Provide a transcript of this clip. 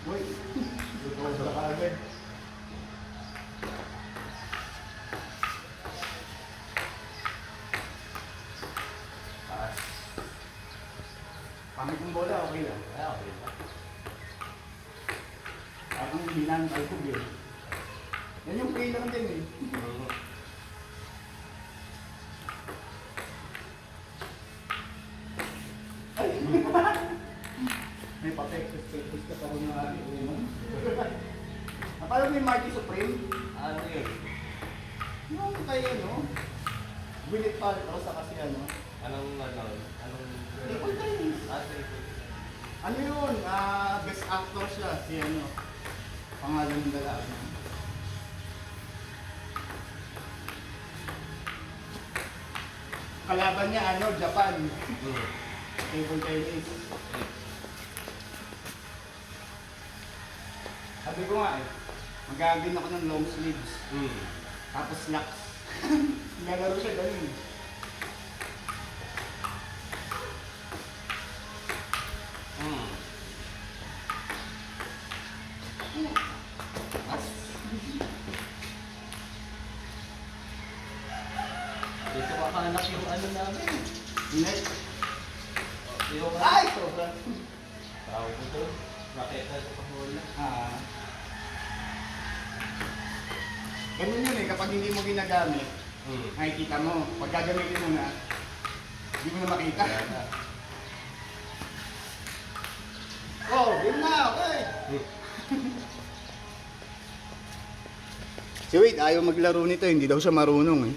Uy, ito sa kagad. Pangit yung bola, okay lang. Okay. Parang hinang alcohol eh. Yan yung play lang din eh. Ay! May papektos ka pa rin yung aking uman. Parang may Marty Supreme. Ano yun? Yung kayo, no? Gwyneth Paltrow sa kasi ano. Anong Triple Tennis. Ano yun? Best actor siya. Si ano? Pangalan ng lalaki. Kalaban niya ano? Japan. Table tennis. Sabi ko nga eh, magagawin ako ng long sleeves. Tapos slacks. Nalaro siya ganun. Dito makahanap yung ano namin. Net. Yung Ay! Sobra. tawag ko to. Raketa sa pamola. Ganun yun eh, kapag hindi mo ginagamit, makikita mo. Pag gagamitin mo na, hindi mo na makita. Oh, yun na, okay. Si Wade, ayaw maglaro nito, hindi daw siya marunong eh.